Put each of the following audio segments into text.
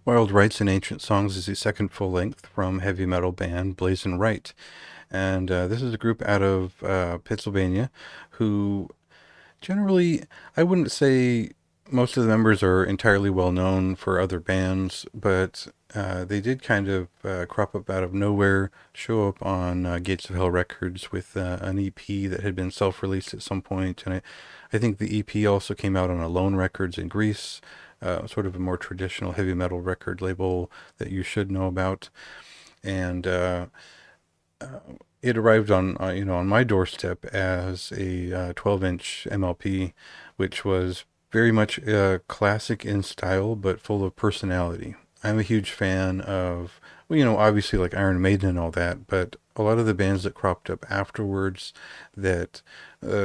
Wild Rites and Ancient Songs is the second full length from heavy metal band Blazon Rite. And this is a group out of Pennsylvania who generally, I wouldn't say most of the members are entirely well known for other bands, but they did kind of crop up out of nowhere, show up on Gates of Hell Records with an EP that had been self-released at some point, and I think the EP also came out on Alone Records in Greece, sort of a more traditional heavy metal record label that you should know about, and it arrived on on my doorstep as a 12-inch MLP, which was very much classic in style but full of personality. I'm a huge fan of, well, obviously like Iron Maiden and all that, but a lot of the bands that cropped up afterwards that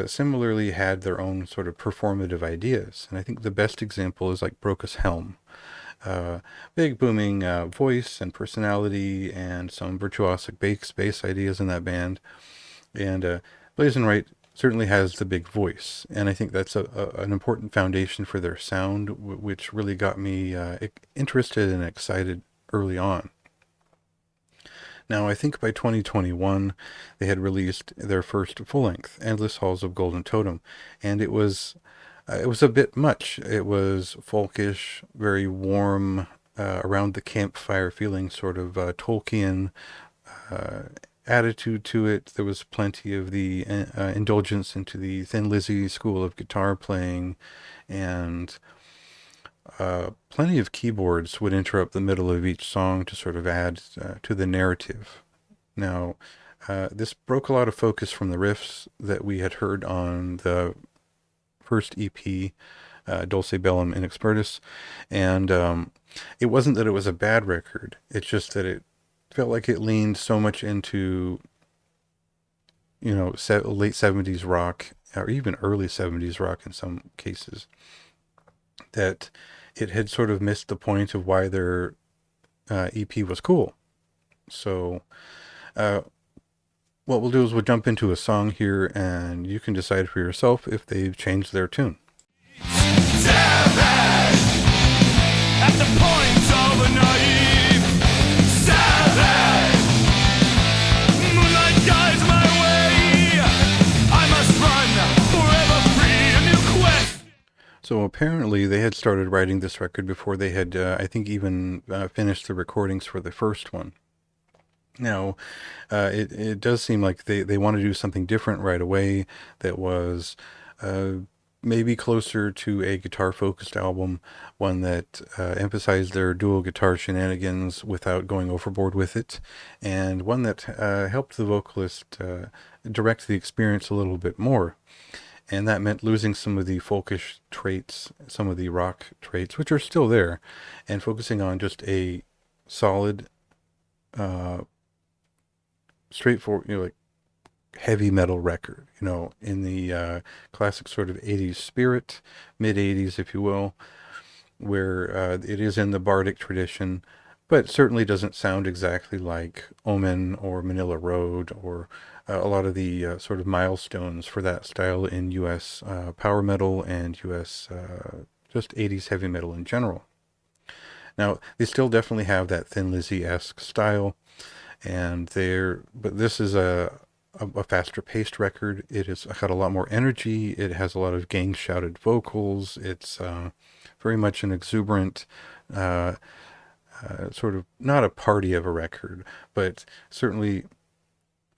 similarly had their own sort of performative ideas. And I think the best example is like Brokus Helm. uh, Big booming voice and personality and some virtuosic bass ideas in that band. And Blazon Rite certainly has the big voice, and I think that's an important foundation for their sound, which really got me interested and excited early on. Now, I think by 2021, they had released their first full-length, Endless Halls of Golden Totem, and it was a bit much. It was folkish, very warm, around the campfire feeling, sort of Tolkien uh, attitude to it. There was plenty of the indulgence into the Thin Lizzy school of guitar playing, and plenty of keyboards would interrupt the middle of each song to sort of add to the narrative. Now, this broke a lot of focus from the riffs that we had heard on the first EP, Dulce Bellum Inexpertus, and it wasn't that it was a bad record. It's just that it felt like it leaned so much into late 70s rock or even early 70s rock in some cases, that it had sort of missed the point of why their EP was cool. So uh, what we'll do is we'll jump into a song here, and you can decide for yourself if they've changed their tune. Savage, at the point of a knife. Savage, moonlight guides my way. I must run forever free, a new quest. So apparently they had started writing this record before they had, I think, even finished the recordings for the first one. Now, it does seem like they want to do something different right away that was uh, maybe closer to a guitar-focused album, one that emphasized their dual guitar shenanigans without going overboard with it, and one that helped the vocalist direct the experience a little bit more. And that meant losing some of the folkish traits, some of the rock traits, which are still there, and focusing on just a solid, uh, straightforward, like heavy metal record, in the classic sort of 80s spirit, mid 80s, if you will, where it is in the bardic tradition, but certainly doesn't sound exactly like Omen or Manila Road or a lot of the sort of milestones for that style in U.S. Power metal and U.S. Just 80s heavy metal in general. Now, they still definitely have that Thin Lizzy-esque style, but this is a faster paced record. It has got a lot more energy. It has a lot of gang shouted vocals. It's very much an exuberant, uh, sort of not a party of a record, but certainly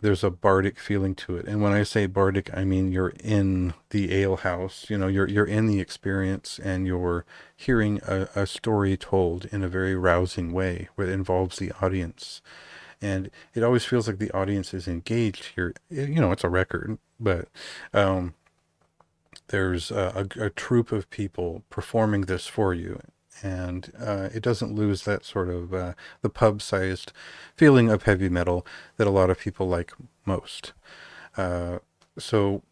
there's a bardic feeling to it. And when I say bardic, I mean you're in the ale house. You're in the experience, and you're hearing a story told in a very rousing way where it involves the audience. And it always feels like the audience is engaged here. It's a record, but um, there's a troupe of people performing this for you, and it doesn't lose that sort of the pub-sized feeling of heavy metal that a lot of people like most. Uh, so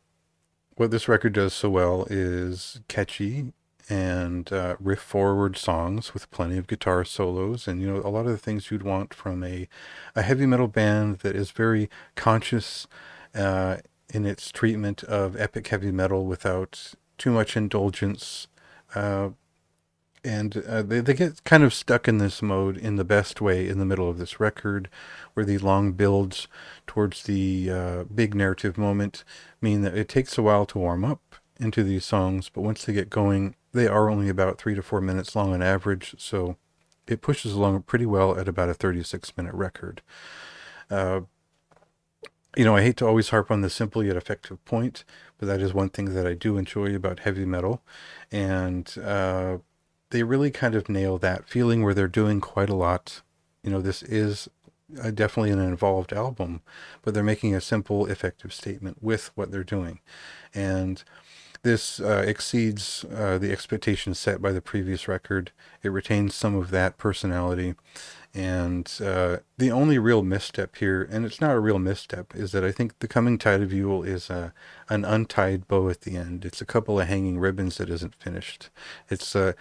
what this record does so well is catchy and riff forward songs with plenty of guitar solos, and a lot of the things you'd want from a heavy metal band that is very conscious uh, in its treatment of epic heavy metal without too much indulgence. uh, And they get kind of stuck in this mode in the best way in the middle of this record, where the long builds towards the big narrative moment mean that it takes a while to warm up into these songs, but once they get going, they are only about 3 to 4 minutes long on average, so it pushes along pretty well at about a 36-minute record. Uh, I hate to always harp on the simple yet effective point, but that is one thing that I do enjoy about heavy metal. And they really kind of nail that feeling where they're doing quite a lot. This is definitely an involved album, but they're making a simple, effective statement with what they're doing. And this exceeds the expectations set by the previous record. It retains some of that personality. And the only real misstep here, and it's not a real misstep, is that I think The Coming Tide of Yule is an untied bow at the end. It's a couple of hanging ribbons that isn't finished. It's a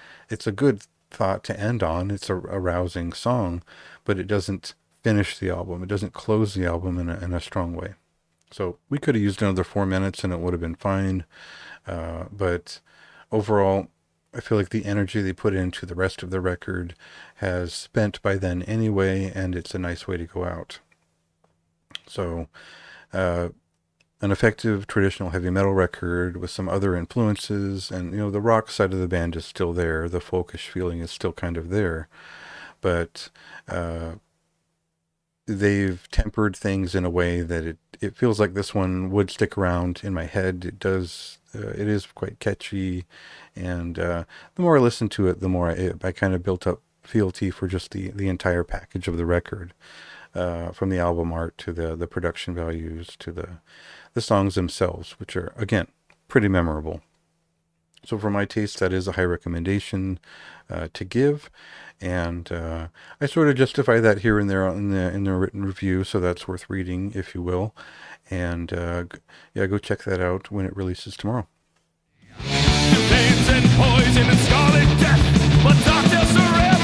good thought to end on. It's a rousing song, but it doesn't finish the album. It doesn't close the album in a strong way. So we could have used another 4 minutes and it would have been fine. But overall, I feel like the energy they put into the rest of the record has spent by then anyway, and it's a nice way to go out. So, an effective traditional heavy metal record with some other influences, and the rock side of the band is still there. The folkish feeling is still kind of there, but they've tempered things in a way that it feels like this one would stick around in my head. It does. It is quite catchy, and the more I listen to it, the more I kind of built up fealty for just the entire package of the record, from the album art to the production values to the songs themselves, which are, again, pretty memorable. So for my taste, that is a high recommendation to give, and I sort of justify that here and there in the written review, so that's worth reading, if you will. And yeah, go check that out when it releases tomorrow. Flames and poison and scarlet death, but doctors surrender.